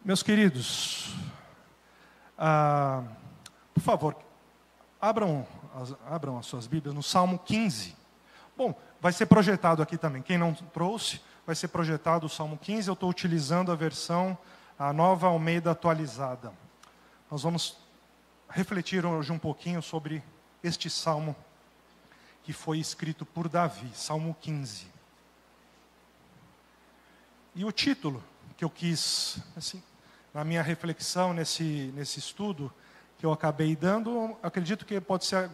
Meus queridos, por favor, abram as suas Bíblias no Salmo 15. Bom, vai ser projetado aqui também. Quem não trouxe, vai ser projetado o Salmo 15. Eu estou utilizando a Nova Almeida atualizada. Nós vamos refletir hoje um pouquinho sobre este Salmo que foi escrito por Davi, Salmo 15. E o título que eu quis, assim, na minha reflexão, nesse estudo que eu acabei dando, acredito que pode ser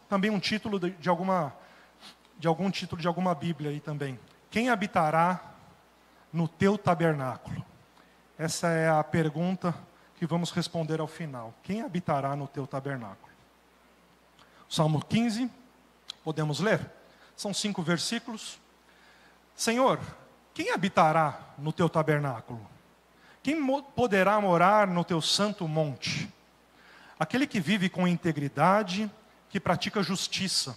também um título de algum título de alguma Bíblia aí também. Quem habitará no teu tabernáculo? Essa é a pergunta que vamos responder ao final. Quem habitará no teu tabernáculo? Salmo 15, podemos ler? São 5 versículos. Senhor, quem habitará no teu tabernáculo? Quem poderá morar no teu santo monte? Aquele que vive com integridade, que pratica justiça,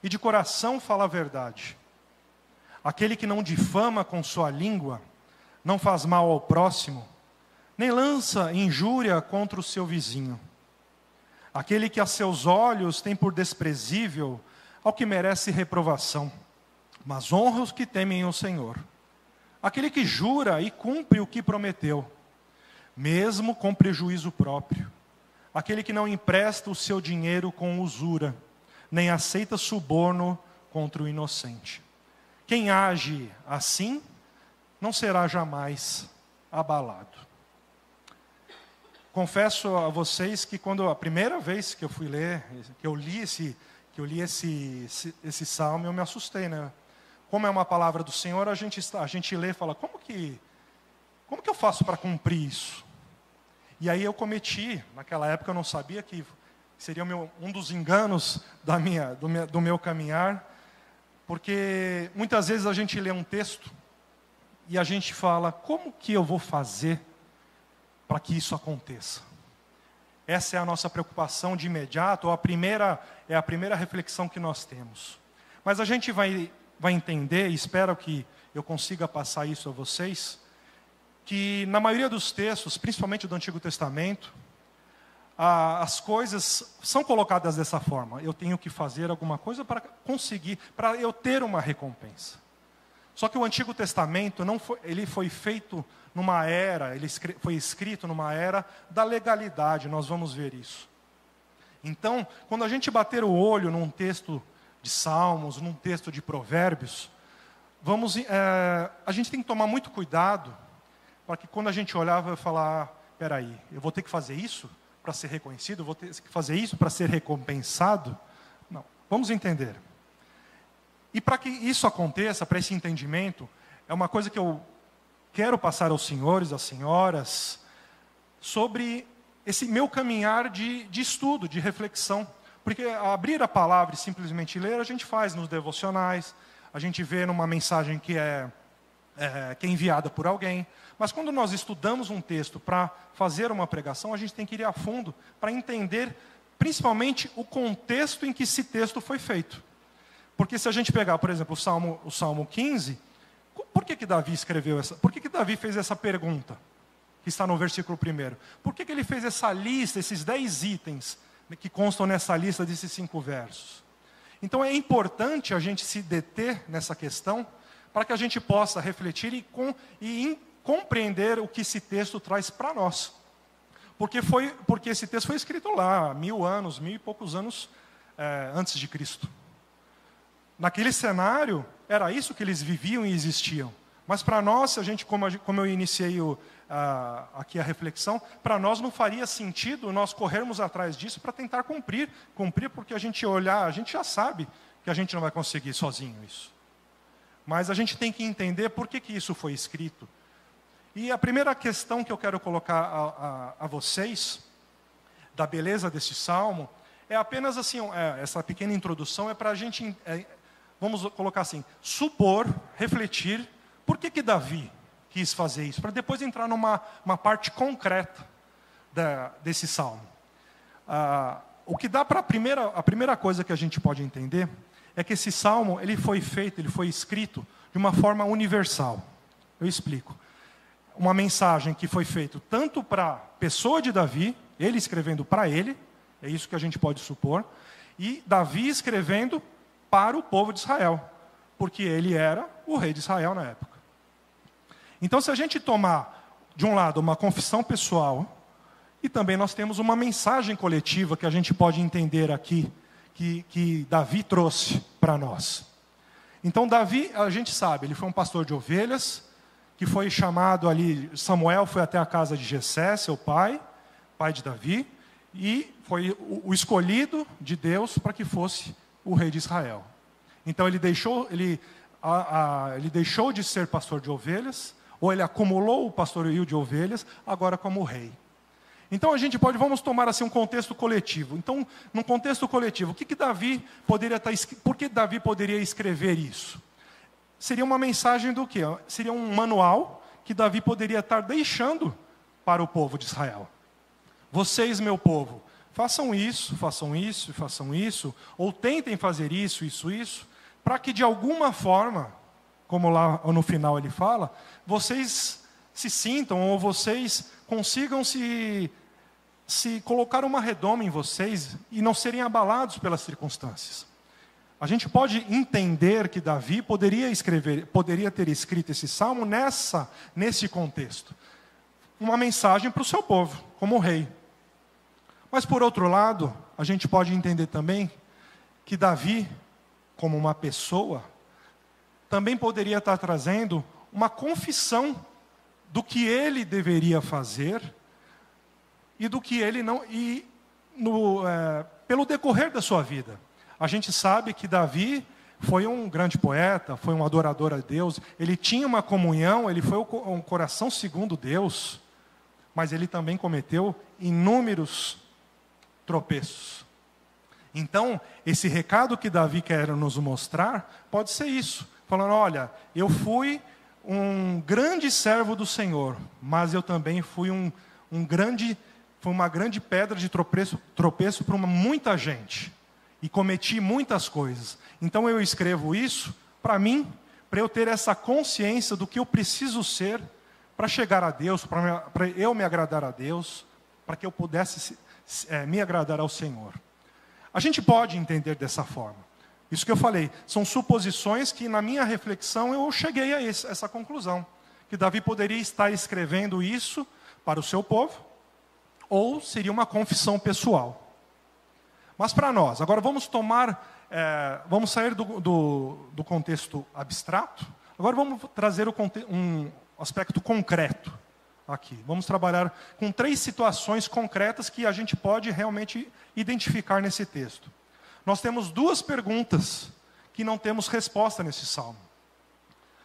e de coração fala a verdade. Aquele que não difama com sua língua, não faz mal ao próximo, nem lança injúria contra o seu vizinho. Aquele que a seus olhos tem por desprezível ao que merece reprovação, mas honra os que temem o Senhor. Aquele que jura e cumpre o que prometeu, mesmo com prejuízo próprio. Aquele que não empresta o seu dinheiro com usura, nem aceita suborno contra o inocente. Quem age assim, não será jamais abalado. Confesso a vocês que quando a primeira vez que eu fui ler, que eu li esse salmo, eu me assustei, né? Como é uma palavra do Senhor, a gente lê e fala, como que eu faço para cumprir isso? E aí eu cometi, naquela época eu não sabia que seria um dos enganos do meu caminhar, porque muitas vezes a gente lê um texto e a gente fala, como que eu vou fazer para que isso aconteça? Essa é a nossa preocupação de imediato, a primeira reflexão que nós temos. Mas a gente vai entender, e espero que eu consiga passar isso a vocês, que na maioria dos textos, principalmente do Antigo Testamento, as coisas são colocadas dessa forma. Eu tenho que fazer alguma coisa para eu ter uma recompensa. Só que o Antigo Testamento ele foi feito numa era, foi escrito numa era da legalidade, nós vamos ver isso. Então, quando a gente bater o olho num texto de Salmos, num texto de Provérbios, a gente tem que tomar muito cuidado, para que quando a gente olhar, vai falar, peraí, eu vou ter que fazer isso para ser reconhecido? Eu vou ter que fazer isso para ser recompensado? Não, vamos entender. E para que isso aconteça, para esse entendimento, é uma coisa que eu quero passar aos senhores, às senhoras, sobre esse meu caminhar de estudo, de reflexão. Porque abrir a palavra e simplesmente ler, a gente faz nos devocionais, a gente vê numa mensagem que é enviada por alguém. Mas quando nós estudamos um texto para fazer uma pregação, a gente tem que ir a fundo para entender, principalmente, o contexto em que esse texto foi feito. Porque se a gente pegar, por exemplo, o Salmo 15, por que Davi escreveu por que Davi fez essa pergunta, que está no versículo 1? Por que ele fez essa lista, esses 10 itens, que constam nessa lista desses 5 versos? Então é importante a gente se deter nessa questão, para que a gente possa refletir e compreender o que esse texto traz para nós. Porque esse texto foi escrito lá, 1000 e poucos anos antes de Cristo. Naquele cenário, era isso que eles viviam e existiam. Mas para nós, como eu iniciei aqui a reflexão, para nós não faria sentido nós corrermos atrás disso para tentar cumprir, porque a gente já sabe que a gente não vai conseguir sozinho isso. Mas a gente tem que entender por que isso foi escrito. E a primeira questão que eu quero colocar a vocês, da beleza desse salmo, é apenas assim, essa pequena introdução é para a gente, vamos colocar assim, supor, refletir, por que Davi quis fazer isso? Para depois entrar numa parte concreta desse salmo. O que dá para a primeira coisa que a gente pode entender é que esse salmo ele foi escrito de uma forma universal. Eu explico. uma mensagem que foi feita tanto para a pessoa de Davi, ele escrevendo para ele, é isso que a gente pode supor, e Davi escrevendo para o povo de Israel, porque ele era o rei de Israel na época. Então, se a gente tomar, de um lado, uma confissão pessoal, e também nós temos uma mensagem coletiva que a gente pode entender aqui, que Davi trouxe para nós. Então, Davi, a gente sabe, ele foi um pastor de ovelhas, que foi chamado ali, Samuel foi até a casa de Jessé, seu pai de Davi, e foi o escolhido de Deus para que fosse o rei de Israel. Então, ele deixou de ser pastor de ovelhas, ou ele acumulou o pastoreio de ovelhas, agora como rei. Então a gente vamos tomar assim um contexto coletivo. Então, num contexto coletivo, por que Davi poderia escrever isso? Seria uma mensagem do quê? Seria um manual que Davi poderia estar deixando para o povo de Israel. Vocês, meu povo, façam isso, ou tentem fazer isso, para que de alguma forma, como lá no final ele fala, vocês se sintam, ou vocês consigam se colocar uma redoma em vocês e não serem abalados pelas circunstâncias. A gente pode entender que Davi poderia ter escrito esse salmo nesse contexto. Uma mensagem para o seu povo, como rei. Mas por outro lado, a gente pode entender também que Davi, como uma pessoa, também poderia estar trazendo uma confissão do que ele deveria fazer e do que ele não, pelo decorrer da sua vida. A gente sabe que Davi foi um grande poeta, foi um adorador a Deus, ele tinha uma comunhão, ele foi um coração segundo Deus, mas ele também cometeu inúmeros tropeços. Então, esse recado que Davi quer nos mostrar, pode ser isso, falando, olha, eu fui um grande servo do Senhor, mas eu também fui uma grande pedra de tropeço para muita gente. E cometi muitas coisas. Então eu escrevo isso para mim, para eu ter essa consciência do que eu preciso ser para chegar a Deus, para eu me agradar a Deus, para que eu pudesse me agradar ao Senhor. A gente pode entender dessa forma. Isso que eu falei, são suposições que na minha reflexão eu cheguei a essa conclusão. Que Davi poderia estar escrevendo isso para o seu povo, ou seria uma confissão pessoal. Mas para nós, agora vamos sair do contexto abstrato, agora vamos trazer um aspecto concreto aqui. Vamos trabalhar com 3 situações concretas que a gente pode realmente identificar nesse texto. Nós temos 2 perguntas que não temos resposta nesse salmo.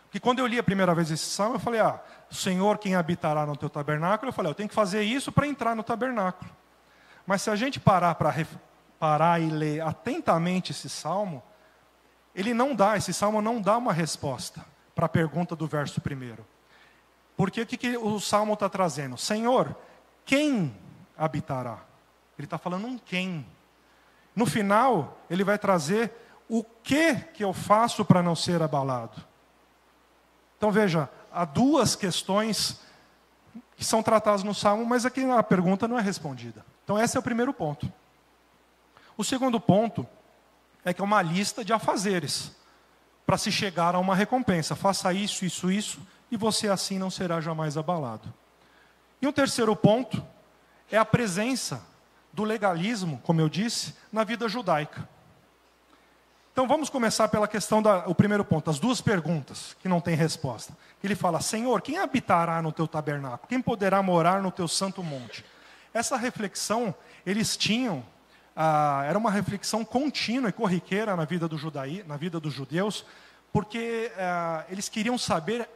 Porque quando eu li a primeira vez esse salmo, eu falei, Senhor, quem habitará no teu tabernáculo? Eu falei, eu tenho que fazer isso para entrar no tabernáculo. Mas se a gente parar e ler atentamente esse salmo, esse salmo não dá uma resposta para a pergunta do verso 1. Porque o que o salmo está trazendo? Senhor, quem habitará? Ele está falando um quem. No final, ele vai trazer o que eu faço para não ser abalado. Então veja, há 2 questões que são tratadas no salmo, mas aqui a pergunta não é respondida. Então esse é o primeiro ponto. O segundo ponto é que é uma lista de afazeres para se chegar a uma recompensa. Faça isso, e você assim não será jamais abalado. E o terceiro ponto é a presença do legalismo, como eu disse, na vida judaica. Então vamos começar pela questão o primeiro ponto, as 2 perguntas que não tem resposta. Ele fala, Senhor, quem habitará no teu tabernáculo? Quem poderá morar no teu santo monte? Essa reflexão, eles tinham, era uma reflexão contínua e corriqueira na vida dos judeus, porque eles queriam saber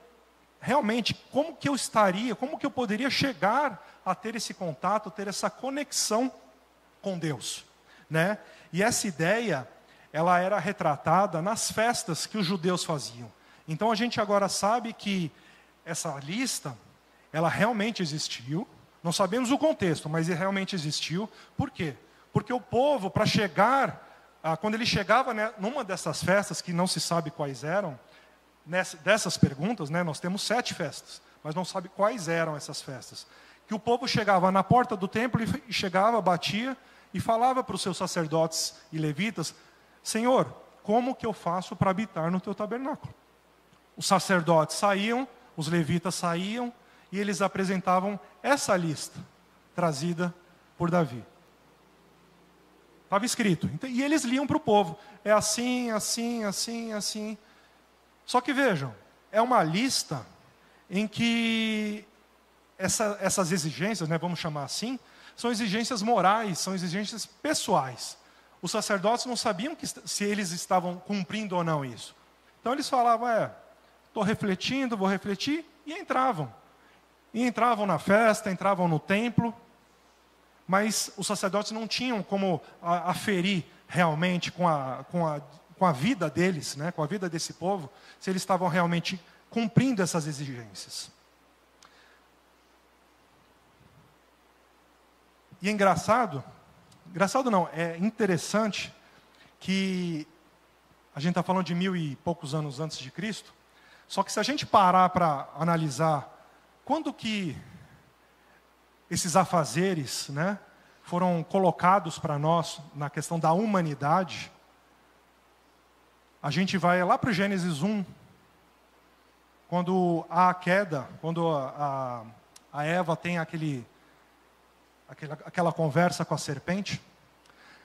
realmente como que eu poderia chegar a ter esse contato, ter essa conexão com Deus, né? E essa ideia, ela era retratada nas festas que os judeus faziam. Então a gente agora sabe que essa lista, ela realmente existiu. Não sabemos o contexto, mas realmente existiu. Por quê? Porque o povo, para chegar, quando ele chegava numa dessas festas, que não se sabe quais eram, dessas perguntas, né, nós temos 7 festas. mas não sabe quais eram essas festas. Que o povo chegava na porta do templo e chegava, batia e falava para os seus sacerdotes e levitas: Senhor, como que eu faço para habitar no teu tabernáculo? Os sacerdotes saíam, os levitas saíam e eles apresentavam essa lista trazida por Davi. Estava escrito. E eles liam para o povo. É assim, assim, assim, assim. Só que vejam, é uma lista em que essas exigências, né, vamos chamar assim, são exigências morais, são exigências pessoais. Os sacerdotes não sabiam se eles estavam cumprindo ou não isso. Então eles falavam, estou refletindo, vou refletir, e entravam. E entravam na festa, entravam no templo, mas os sacerdotes não tinham como aferir realmente com a vida deles, né, com a vida desse povo, se eles estavam realmente cumprindo essas exigências. E é engraçado não, é interessante que a gente está falando de 1000 e poucos anos antes de Cristo, só que se a gente parar para analisar quando que esses afazeres, né, foram colocados para nós na questão da humanidade, a gente vai lá para o Gênesis 1, quando há a queda, quando a Eva tem aquela conversa com a serpente.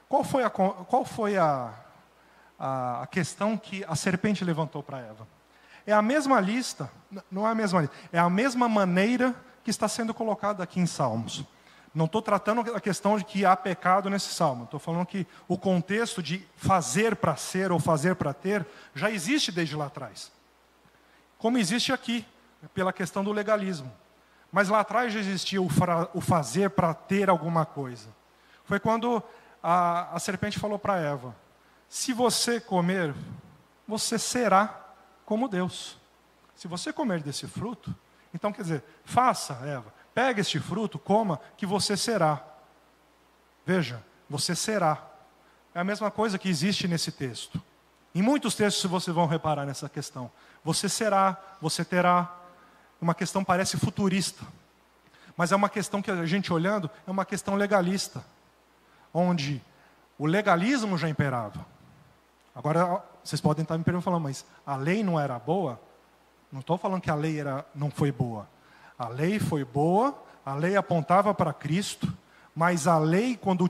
Qual foi a questão que a serpente levantou para Eva? É a mesma lista, não é a mesma lista, é a mesma maneira que está sendo colocada aqui em Salmos. Não estou tratando a questão de que há pecado nesse salmo. Estou falando que o contexto de fazer para ser ou fazer para ter já existe desde lá atrás. Como existe aqui, pela questão do legalismo. Mas lá atrás já existia o fazer para ter alguma coisa. Foi quando a serpente falou para Eva: se você comer, você será como Deus. Se você comer desse fruto, então quer dizer, faça, Eva, pega este fruto, coma, que você será. Veja, você será. É a mesma coisa que existe nesse texto. Em muitos textos vocês vão reparar nessa questão. Você será, você terá. Uma questão parece futurista, mas é uma questão que a gente olhando, é uma questão legalista, onde o legalismo já imperava. Agora, vocês podem estar me perguntando, mas a lei não era boa? Não estou falando que a lei não foi boa. A lei foi boa, a lei apontava para Cristo, mas a lei, quando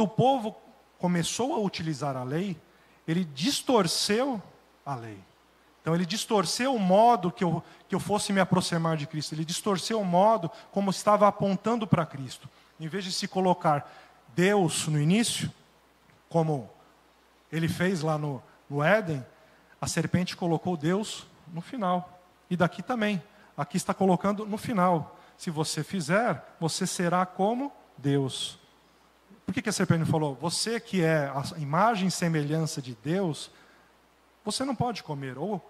o povo começou a utilizar a lei, ele distorceu a lei. Então ele distorceu o modo que eu fosse me aproximar de Cristo. Ele distorceu o modo como estava apontando para Cristo. Em vez de se colocar Deus no início, como ele fez lá no Éden, a serpente colocou Deus no final. E daqui também. Aqui está colocando no final. Se você fizer, você será como Deus. Por que a serpente falou? Você que é a imagem e semelhança de Deus, você não pode comer. Ou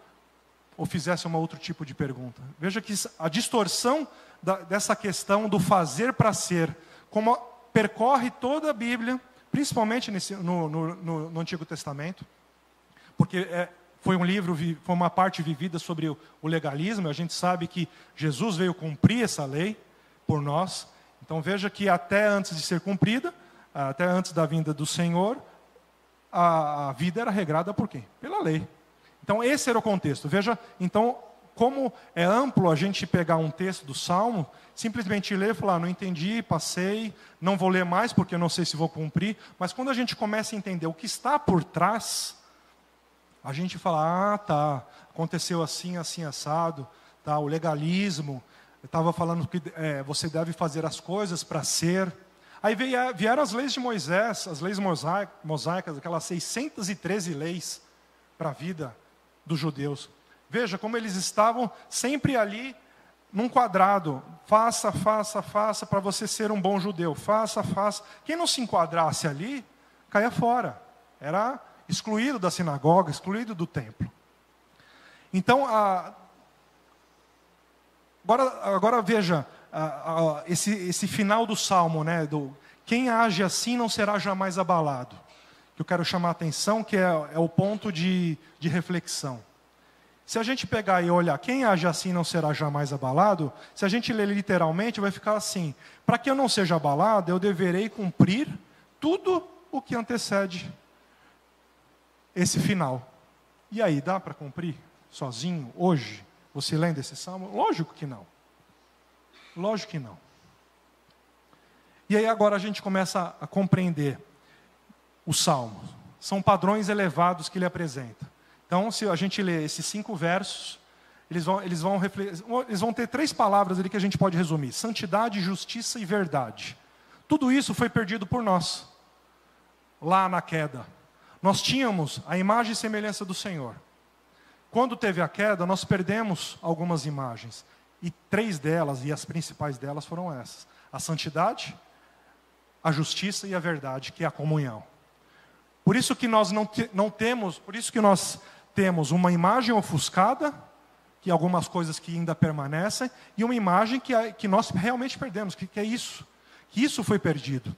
fizesse um outro tipo de pergunta. Veja que a distorção dessa questão do fazer para ser, como percorre toda a Bíblia, principalmente no Antigo Testamento, porque foi uma parte vivida sobre o legalismo. A gente sabe que Jesus veio cumprir essa lei por nós. Então veja que até antes de ser cumprida, até antes da vinda do Senhor, a vida era regrada por quem? Pela lei. Então esse era o contexto. Veja, então, como é amplo a gente pegar um texto do Salmo, simplesmente ler e falar, não entendi, passei, não vou ler mais porque eu não sei se vou cumprir. Mas quando a gente começa a entender o que está por trás, a gente fala, tá, aconteceu assim, assim, assado, tá, o legalismo, eu estava falando que você deve fazer as coisas para ser. Aí vieram as leis de Moisés, as leis mosaicas, aquelas 613 leis para a vida dos judeus. Veja como eles estavam sempre ali num quadrado. Faça, faça, faça para você ser um bom judeu. Faça, faça. Quem não se enquadrasse ali, caia fora. Era excluído da sinagoga, excluído do templo. Então, agora veja esse final do Salmo, né? Quem age assim não será jamais abalado. Que eu quero chamar a atenção, que é o ponto de reflexão. Se a gente pegar e olhar, quem age assim não será jamais abalado, se a gente ler literalmente, vai ficar assim: para que eu não seja abalado, eu deverei cumprir tudo o que antecede esse final. E aí, dá para cumprir sozinho, hoje, você lendo esse salmo? Lógico que não. Lógico que não. E aí agora a gente começa a compreender os salmos. São padrões elevados que ele apresenta. Então, se a gente ler esses 5 versos, eles vão ter 3 palavras ali que a gente pode resumir: santidade, justiça e verdade. Tudo isso foi perdido por nós, lá na queda. Nós tínhamos a imagem e semelhança do Senhor. Quando teve a queda, nós perdemos algumas imagens. E 3 delas, e as principais delas foram essas: a santidade, a justiça e a verdade, que é a comunhão. Por isso que nós temos uma imagem ofuscada, que algumas coisas que ainda permanecem, e uma imagem que nós realmente perdemos, que é isso. Que isso foi perdido.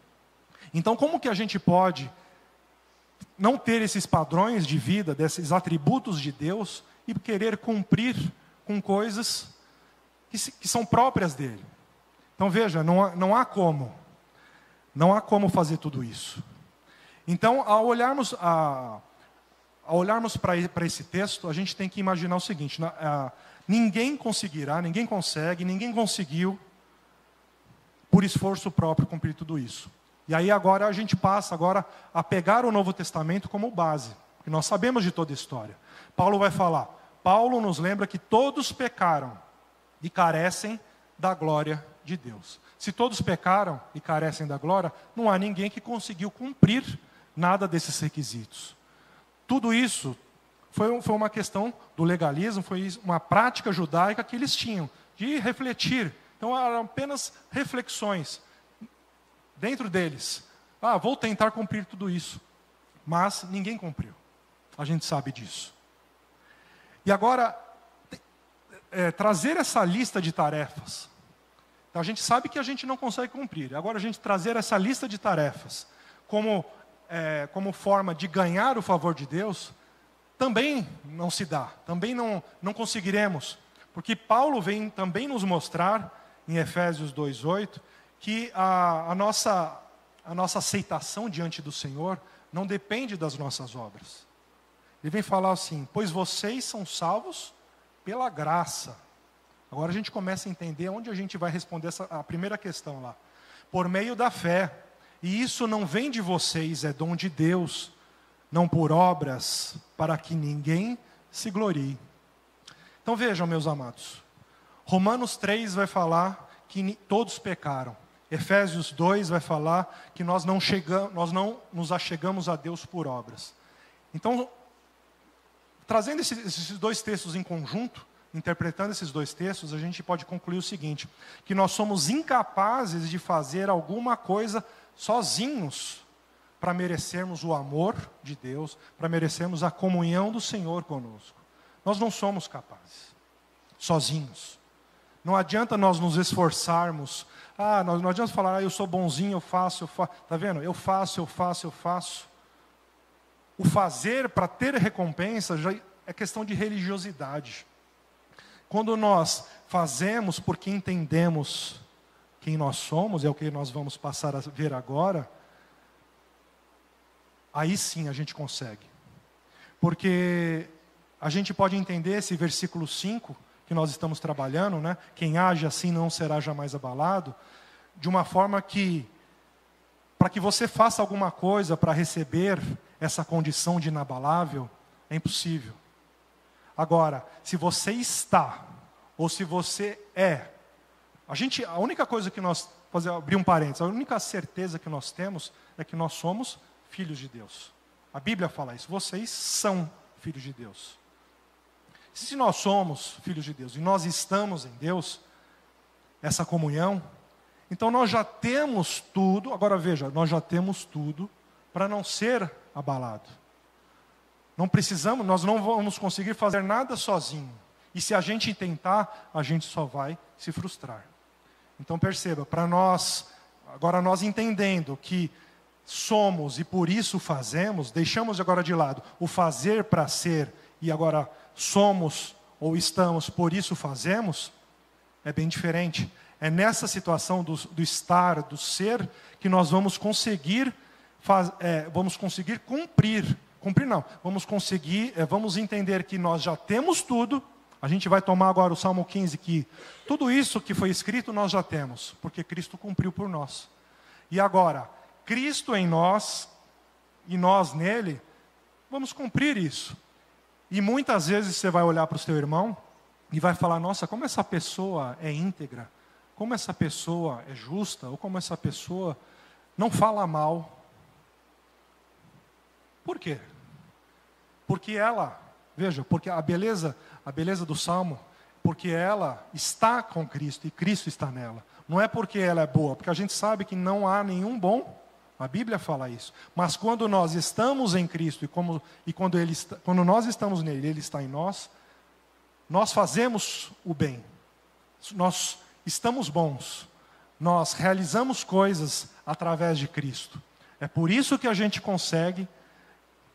Então, como que a gente pode não ter esses padrões de vida, desses atributos de Deus, e querer cumprir com coisas que são próprias dele? Então veja, não há como fazer tudo isso. Então, ao olharmos para esse texto, a gente tem que imaginar o seguinte: ninguém conseguiu, por esforço próprio, cumprir tudo isso. E aí agora a gente passa a pegar o Novo Testamento como base, porque nós sabemos de toda a história. Paulo vai falar, Paulo nos lembra que todos pecaram e carecem da glória de Deus. Se todos pecaram e carecem da glória, não há ninguém que conseguiu cumprir nada desses requisitos. Tudo isso foi uma questão do legalismo, foi uma prática judaica que eles tinham, de refletir. Então eram apenas reflexões dentro deles. Vou tentar cumprir tudo isso. Mas ninguém cumpriu. A gente sabe disso. E agora, trazer essa lista de tarefas. Então, a gente sabe que a gente não consegue cumprir. Agora, a gente trazer essa lista de tarefas como forma de ganhar o favor de Deus, também não se dá. Também não conseguiremos. Porque Paulo vem também nos mostrar, em Efésios 2:8, que a nossa aceitação diante do Senhor não depende das nossas obras. Ele vem falar assim: pois vocês são salvos pela graça. Agora a gente começa a entender onde a gente vai responder a primeira questão lá. Por meio da fé. E isso não vem de vocês, é dom de Deus, não por obras, para que ninguém se glorie. Então vejam, meus amados, Romanos 3 vai falar que todos pecaram. Efésios 2 vai falar que nós não nos achegamos a Deus por obras. Então, trazendo esses 2 textos em conjunto, interpretando esses 2 textos, a gente pode concluir o seguinte: que nós somos incapazes de fazer alguma coisa sozinhos para merecermos o amor de Deus, para merecermos a comunhão do Senhor conosco. Nós não somos capazes, sozinhos. Não adianta nós nos esforçarmos. Não adianta falar, eu sou bonzinho, eu faço. Está vendo? Eu faço. O fazer para ter recompensa já é questão de religiosidade. Quando nós fazemos porque entendemos quem nós somos, é o que nós vamos passar a ver agora, aí sim a gente consegue. Porque a gente pode entender esse versículo 5, que nós estamos trabalhando, né? Quem age assim não será jamais abalado, de uma forma que, para que você faça alguma coisa para receber essa condição de inabalável, é impossível. Agora, se você está, ou se você é, a única coisa que nós, abrir um parênteses, a única certeza que nós temos é que nós somos filhos de Deus. A Bíblia fala isso, vocês são filhos de Deus. Se nós somos filhos de Deus e nós estamos em Deus, essa comunhão, então nós já temos tudo, agora veja, nós já temos tudo para não ser abalado. Nós não vamos conseguir fazer nada sozinho. E se a gente tentar, a gente só vai se frustrar. Então perceba, agora nós entendendo que somos e por isso fazemos, deixamos agora de lado o fazer para ser e agora somos ou estamos, por isso fazemos, é bem diferente. É nessa situação do estar, do ser, que nós vamos conseguir cumprir não, vamos entender que nós já temos tudo. A gente vai tomar agora o Salmo 15, que tudo isso que foi escrito nós já temos, porque Cristo cumpriu por nós. E agora, Cristo em nós, e nós nele, vamos cumprir isso. E muitas vezes você vai olhar para o seu irmão e vai falar, nossa, como essa pessoa é íntegra, como essa pessoa é justa, ou como essa pessoa não fala mal. Por quê? Porque ela, veja, porque a beleza do Salmo, porque ela está com Cristo e Cristo está nela. Não é porque ela é boa, porque a gente sabe que não há nenhum bom, a Bíblia fala isso. Mas quando nós estamos em Cristo quando nós estamos nele, ele está em nós, nós fazemos o bem. Nós estamos bons. Nós realizamos coisas através de Cristo. É por isso que a gente consegue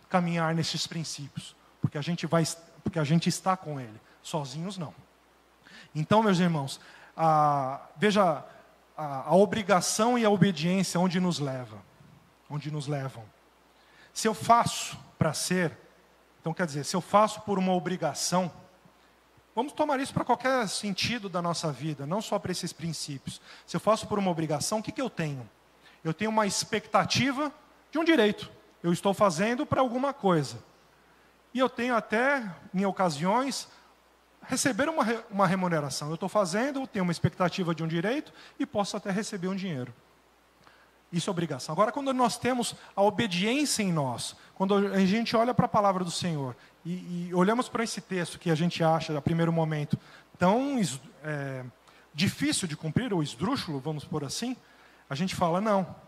caminhar nesses princípios, porque a gente está com ele, sozinhos não. Então, meus irmãos, veja a obrigação e a obediência onde nos levam. Se eu faço para ser, então quer dizer, se eu faço por uma obrigação, vamos tomar isso para qualquer sentido da nossa vida, não só para esses princípios. Se eu faço por uma obrigação, o que eu tenho? Eu tenho uma expectativa de um direito. Eu estou fazendo para alguma coisa. E eu tenho até, em ocasiões, receber uma remuneração. Eu estou fazendo, tenho uma expectativa de um direito e posso até receber um dinheiro. Isso é obrigação. Agora, quando nós temos a obediência em nós, quando a gente olha para a palavra do Senhor e olhamos para esse texto que a gente acha, a primeiro momento, tão difícil de cumprir, ou esdrúxulo, vamos pôr assim, a gente fala, não.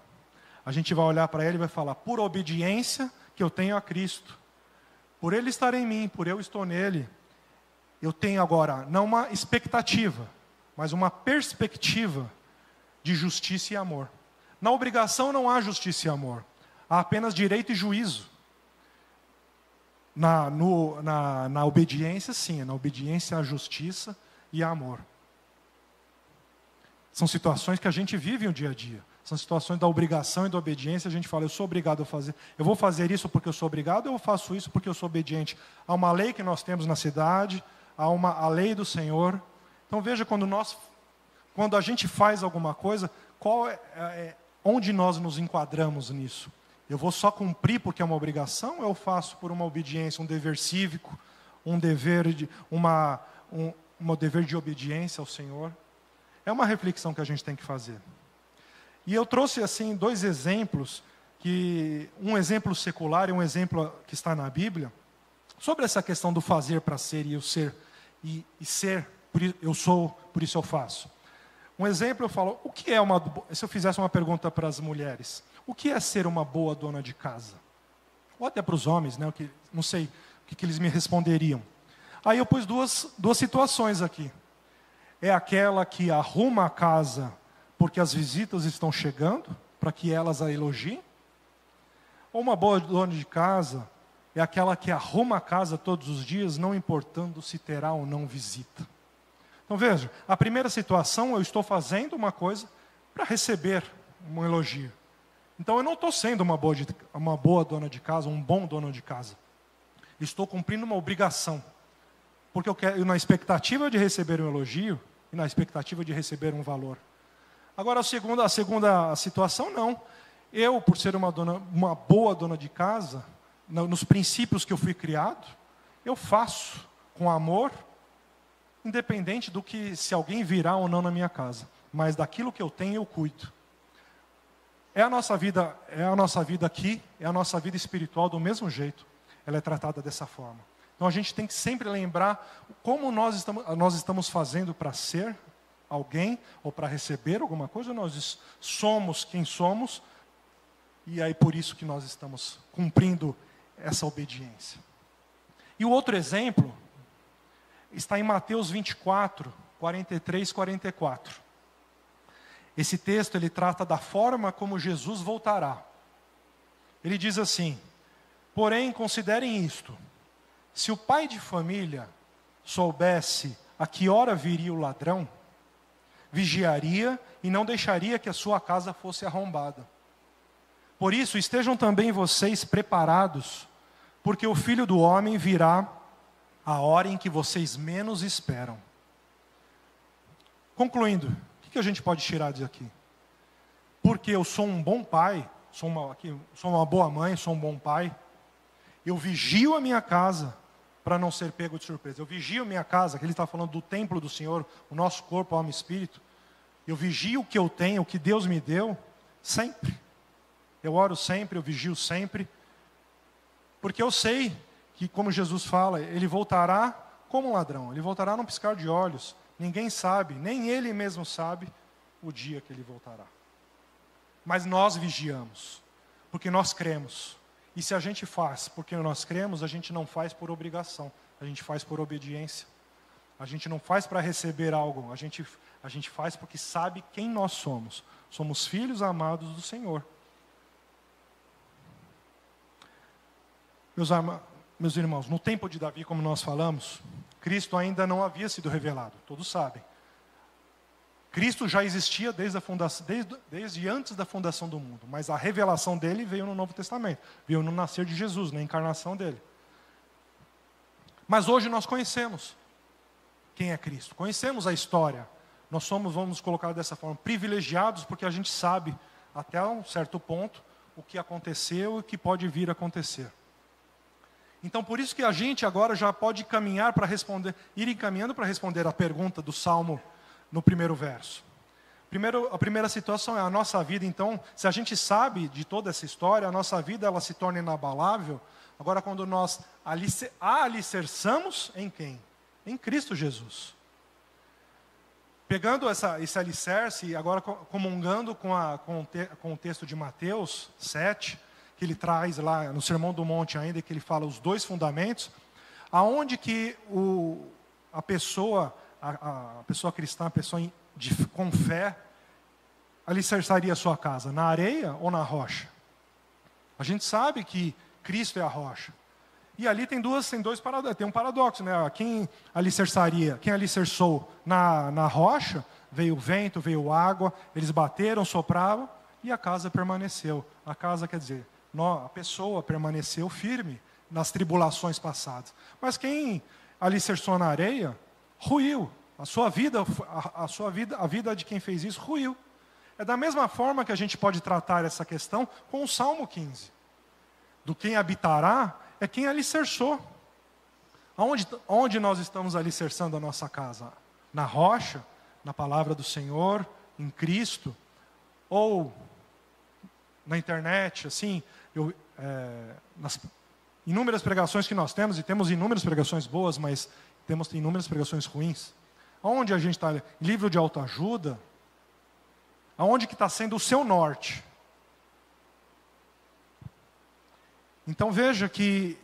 A gente vai olhar para ele e vai falar, por obediência que eu tenho a Cristo, por ele estar em mim, por eu estou nele, eu tenho agora, não uma expectativa, mas uma perspectiva de justiça e amor. Na obrigação não há justiça e amor, há apenas direito e juízo. Na obediência, sim, na obediência há justiça e amor. São situações que a gente vive no dia a dia. São situações da obrigação e da obediência. A gente fala, eu sou obrigado a fazer. Eu vou fazer isso porque eu sou obrigado, ou eu faço isso porque eu sou obediente. Há uma lei que nós temos na cidade, a lei do Senhor. Então veja, quando a gente faz alguma coisa, onde nós nos enquadramos nisso? Eu vou só cumprir porque é uma obrigação, ou eu faço por uma obediência, um dever cívico, um dever de obediência ao Senhor? É uma reflexão que a gente tem que fazer. E eu trouxe assim 2 exemplos, um exemplo secular e um exemplo que está na Bíblia, sobre essa questão do fazer para ser e o ser, e ser, eu sou, por isso eu faço. Um exemplo, eu falo, se eu fizesse uma pergunta para as mulheres, o que é ser uma boa dona de casa? Ou até para os homens, né? Não sei o que eles me responderiam. Aí eu pus duas situações aqui. É aquela que arruma a casa porque as visitas estão chegando, para que elas a elogiem? Ou uma boa dona de casa é aquela que arruma a casa todos os dias, não importando se terá ou não visita? Então veja, a primeira situação, eu estou fazendo uma coisa para receber um elogio. Então eu não estou sendo uma boa dona de casa, um bom dono de casa. Estou cumprindo uma obrigação. Porque eu na expectativa de receber um elogio e na expectativa de receber um valor. Agora a segunda situação, não. Eu, por ser uma boa dona de casa, nos princípios que eu fui criado, eu faço com amor, independente do que se alguém virá ou não na minha casa. Mas daquilo que eu tenho, eu cuido. É a nossa vida aqui, é a nossa vida espiritual do mesmo jeito. Ela é tratada dessa forma. Então a gente tem que sempre lembrar como nós estamos fazendo para ser alguém, ou para receber alguma coisa, nós somos quem somos, e aí por isso que nós estamos cumprindo essa obediência. E o outro exemplo está em Mateus 24, 43, 44. Esse texto, ele trata da forma como Jesus voltará. Ele diz assim, porém, considerem isto, se o pai de família soubesse a que hora viria o ladrão, vigiaria e não deixaria que a sua casa fosse arrombada. Por isso, estejam também vocês preparados, porque o Filho do Homem virá a hora em que vocês menos esperam. Concluindo, o que a gente pode tirar disso aqui? Porque eu sou um bom pai, sou uma boa mãe, sou um bom pai, eu vigio a minha casa para não ser pego de surpresa. Eu vigio a minha casa, que ele está falando do templo do Senhor, o nosso corpo, alma e espírito. Eu vigio o que eu tenho, o que Deus me deu, sempre. Eu oro sempre, eu vigio sempre. Porque eu sei que, como Jesus fala, ele voltará como um ladrão. Ele voltará num piscar de olhos. Ninguém sabe, nem ele mesmo sabe o dia que ele voltará. Mas nós vigiamos, porque nós cremos. E se a gente faz porque nós cremos, a gente não faz por obrigação, a gente faz por obediência. A gente não faz para receber algo, a gente faz porque sabe quem nós somos. Somos filhos amados do Senhor. Meus irmãos, no tempo de Davi, como nós falamos, Cristo ainda não havia sido revelado, todos sabem. Cristo já existia desde antes da fundação do mundo, mas a revelação dele veio no Novo Testamento, veio no nascer de Jesus, na encarnação dele. Mas hoje nós conhecemos quem é Cristo, conhecemos a história. Nós somos, vamos colocar dessa forma, privilegiados porque a gente sabe até um certo ponto o que aconteceu e o que pode vir a acontecer. Então, por isso que a gente agora já pode caminhar para responder, ir encaminhando para responder a pergunta do Salmo no primeiro verso. A primeira situação é a nossa vida. Então, se a gente sabe de toda essa história, a nossa vida ela se torna inabalável. Agora, quando nós a alicerçamos em quem? Em Cristo Jesus. Pegando esse alicerce, agora comungando com o texto de Mateus 7, que ele traz lá no Sermão do Monte ainda, que ele fala os dois fundamentos, aonde que a pessoa cristã, a pessoa com fé, alicerçaria a sua casa, na areia ou na rocha? A gente sabe que Cristo é a rocha. E ali tem um paradoxo, né? Quem alicerçou na rocha, veio o vento, veio água, eles bateram, sopravam, e a casa permaneceu. A casa quer dizer, a pessoa permaneceu firme nas tribulações passadas. Mas quem alicerçou na areia, ruiu. A vida de quem fez isso ruiu. É da mesma forma que a gente pode tratar essa questão com o Salmo 15. Do quem habitará é quem alicerçou. Onde nós estamos alicerçando a nossa casa? Na rocha, na palavra do Senhor, em Cristo, ou na internet, assim, nas inúmeras pregações que nós temos, e temos inúmeras pregações boas, mas temos inúmeras pregações ruins. Aonde a gente está? Livro de autoajuda? Aonde que está sendo o seu norte? Então veja que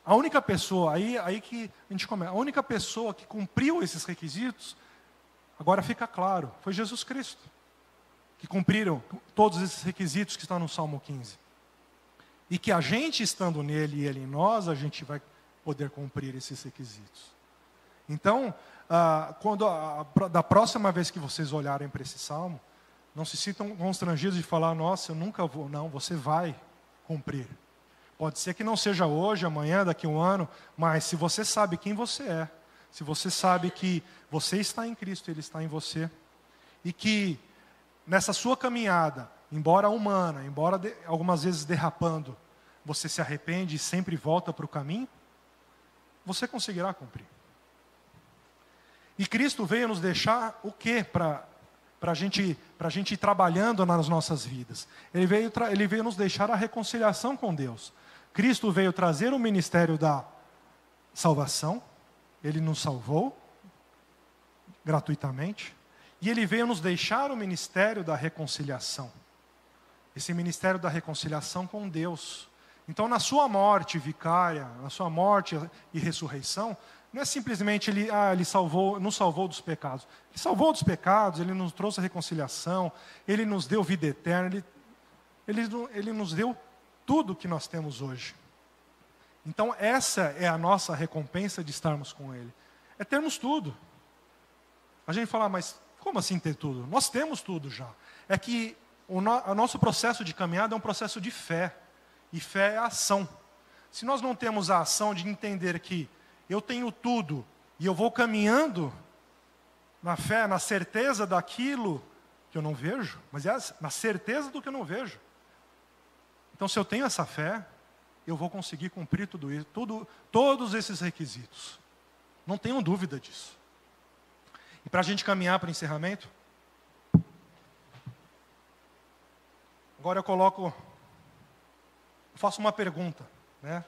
a única pessoa, aí que a gente começa, a única pessoa que cumpriu esses requisitos, agora fica claro, foi Jesus Cristo, que cumpriram todos esses requisitos que estão no Salmo 15. E que a gente estando nele e ele em nós, a gente vai poder cumprir esses requisitos. Então, da próxima vez que vocês olharem para esse salmo, não se sintam constrangidos de falar, nossa, eu nunca vou. Não, você vai cumprir. Pode ser que não seja hoje, amanhã, daqui a um ano, mas se você sabe quem você é, se você sabe que você está em Cristo, Ele está em você, e que nessa sua caminhada, embora humana, embora algumas vezes derrapando, você se arrepende e sempre volta para o caminho, você conseguirá cumprir. E Cristo veio nos deixar o quê para a gente ir trabalhando nas nossas vidas? Ele veio nos deixar a reconciliação com Deus. Cristo veio trazer o ministério da salvação, Ele nos salvou gratuitamente, e Ele veio nos deixar o ministério da reconciliação. Esse ministério da reconciliação com Deus. Então, na sua morte vicária, na sua morte e ressurreição, não é simplesmente Ele nos salvou dos pecados. Ele salvou dos pecados, Ele nos trouxe a reconciliação, Ele nos deu vida eterna, Ele nos deu tudo o que nós temos hoje. Então, essa é a nossa recompensa de estarmos com Ele. é termos tudo. A gente fala, mas como assim ter tudo? Nós temos tudo já. É que o nosso processo de caminhada é um processo de fé. E fé é ação. Se nós não temos a ação de entender que eu tenho tudo e eu vou caminhando na fé, na certeza daquilo que eu não vejo, mas é na certeza do que eu não vejo. Então, se eu tenho essa fé, eu vou conseguir cumprir tudo isso, todos esses requisitos. Não tenham dúvida disso. E para a gente caminhar para o encerramento, agora eu faço uma pergunta, né?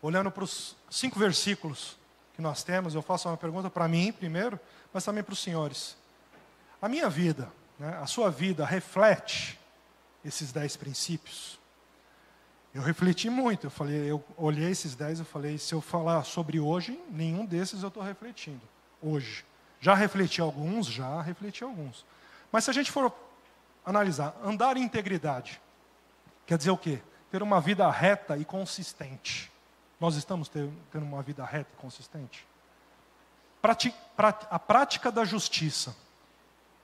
Olhando para os 5 versículos que nós temos, eu faço uma pergunta para mim primeiro, mas também para os senhores. A minha vida, né, a sua vida reflete esses 10 princípios? Eu refleti muito, eu olhei esses 10 e falei, se eu falar sobre hoje, nenhum desses eu estou refletindo, hoje. Já refleti alguns. Mas se a gente for analisar, andar em integridade, quer dizer o quê? Ter uma vida reta e consistente. Nós estamos tendo uma vida reta e consistente? A prática da justiça.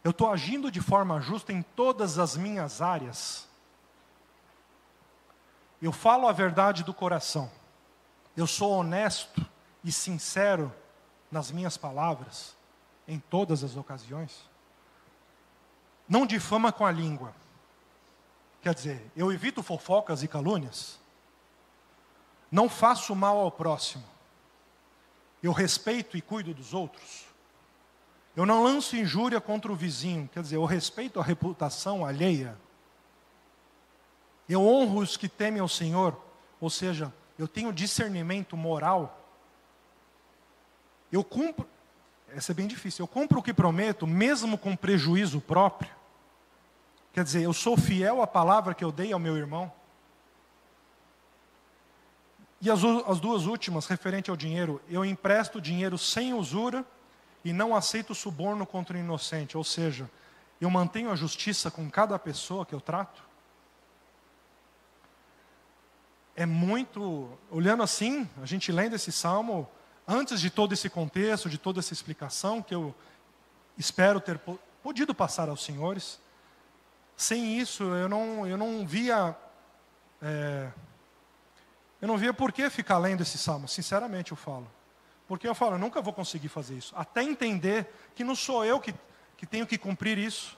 Eu estou agindo de forma justa em todas as minhas áreas? Eu falo a verdade do coração. Eu sou honesto e sincero nas minhas palavras, em todas as ocasiões? Não difama com a língua. Quer dizer, eu evito fofocas e calúnias? Não faço mal ao próximo? Eu respeito e cuido dos outros? Eu não lanço injúria contra o vizinho? Quer dizer, eu respeito a reputação alheia? Eu honro os que temem ao Senhor? Ou seja, eu tenho discernimento moral? Eu cumpro, essa é bem difícil, eu cumpro o que prometo, mesmo com prejuízo próprio? Quer dizer, eu sou fiel à palavra que eu dei ao meu irmão? E as 2 últimas, referente ao dinheiro, eu empresto dinheiro sem usura e não aceito suborno contra o inocente. Ou seja, eu mantenho a justiça com cada pessoa que eu trato? É muito, olhando assim, a gente lendo esse salmo, antes de todo esse contexto, de toda essa explicação, que eu espero ter podido passar aos senhores, sem isso eu não via por que ficar lendo esse salmo, sinceramente eu falo. Porque eu falo, eu nunca vou conseguir fazer isso. Até entender que não sou eu que tenho que cumprir isso.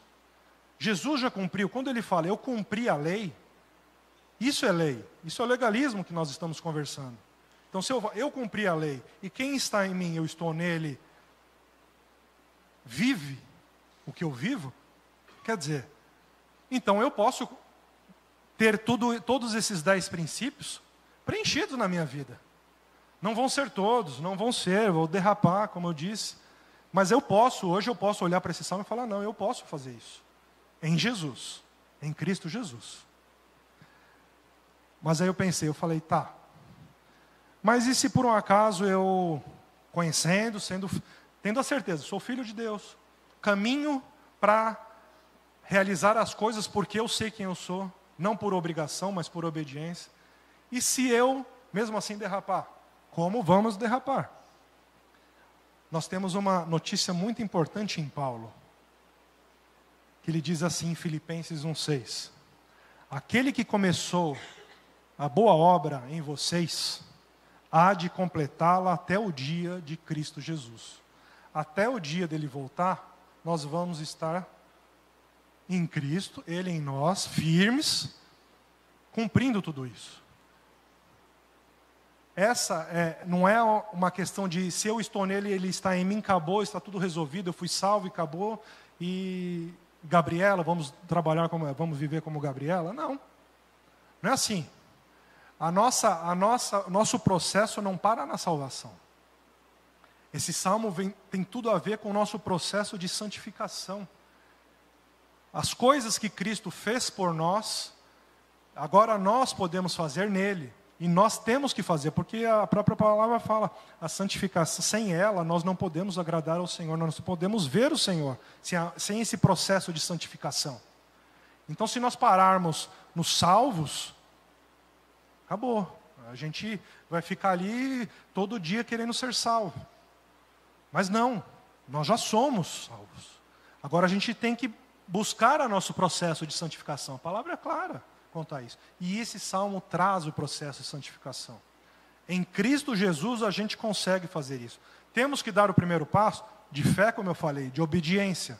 Jesus já cumpriu. Quando ele fala, eu cumpri a lei, isso é lei. Isso é o legalismo que nós estamos conversando. Então, se eu cumpri a lei, e quem está em mim, eu estou nele, vive o que eu vivo, quer dizer, então eu posso ter todos esses 10 princípios preenchidos na minha vida. Não vão ser todos, vou derrapar, como eu disse, mas hoje eu posso olhar para esse salmo e falar, não, eu posso fazer isso. Em Jesus, em Cristo Jesus. Mas aí eu falei, tá, mas e se por um acaso eu, conhecendo, tendo a certeza, sou filho de Deus, caminho para realizar as coisas porque eu sei quem eu sou, não por obrigação, mas por obediência. E se eu, mesmo assim, derrapar? Como vamos derrapar? Nós temos uma notícia muito importante em Paulo, que ele diz assim em Filipenses 1,6: aquele que começou a boa obra em vocês, há de completá-la até o dia de Cristo Jesus. Até o dia dele voltar, nós vamos estar em Cristo, Ele em nós, firmes, cumprindo tudo isso. Essa não é uma questão de se eu estou nele, ele está em mim, acabou, está tudo resolvido, eu fui salvo e acabou, e Gabriela, vamos viver como Gabriela? Não, não é assim. Nosso processo não para na salvação. Esse salmo tem tudo a ver com o nosso processo de santificação. As coisas que Cristo fez por nós, agora nós podemos fazer nele. E nós temos que fazer, porque a própria palavra fala, a santificação, sem ela nós não podemos agradar ao Senhor, nós não podemos ver o Senhor, sem esse processo de santificação. Então, se nós pararmos nos salvos, acabou. A gente vai ficar ali todo dia querendo ser salvo. Mas não, nós já somos salvos. Agora a gente tem que buscar o nosso processo de santificação. A palavra é clara quanto a isso. E esse salmo traz o processo de santificação. Em Cristo Jesus a gente consegue fazer isso. Temos que dar o primeiro passo de fé, como eu falei, de obediência.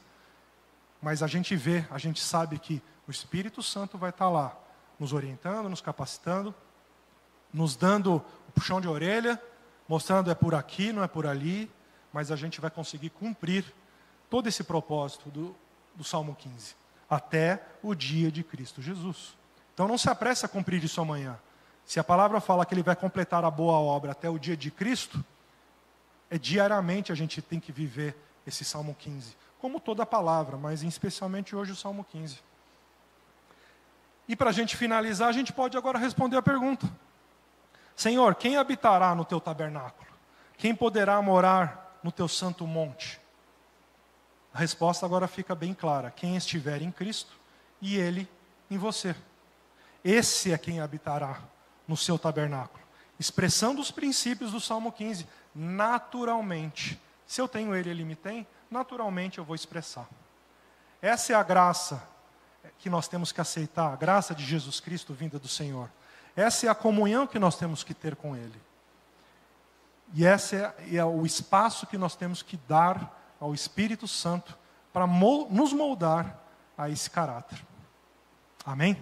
Mas a gente vê, a gente sabe que o Espírito Santo vai estar lá, nos orientando, nos capacitando, nos dando o puxão de orelha, mostrando é por aqui, não é por ali, mas a gente vai conseguir cumprir todo esse propósito do Salmo 15, até o dia de Cristo Jesus. Então não se apresse a cumprir isso amanhã. Se a palavra fala que ele vai completar a boa obra até o dia de Cristo, diariamente a gente tem que viver esse Salmo 15, como toda a palavra, mas especialmente hoje o Salmo 15. E para a gente finalizar, a gente pode agora responder a pergunta: Senhor, quem habitará no teu tabernáculo? Quem poderá morar no teu santo monte? A resposta agora fica bem clara: quem estiver em Cristo e Ele em você. Esse é quem habitará no seu tabernáculo, expressando os princípios do Salmo 15, naturalmente. Se eu tenho Ele, Ele me tem, naturalmente eu vou expressar. Essa é a graça que nós temos que aceitar, a graça de Jesus Cristo vinda do Senhor. Essa é a comunhão que nós temos que ter com Ele. E esse é o espaço que nós temos que dar ao Espírito Santo para nos moldar a esse caráter. Amém?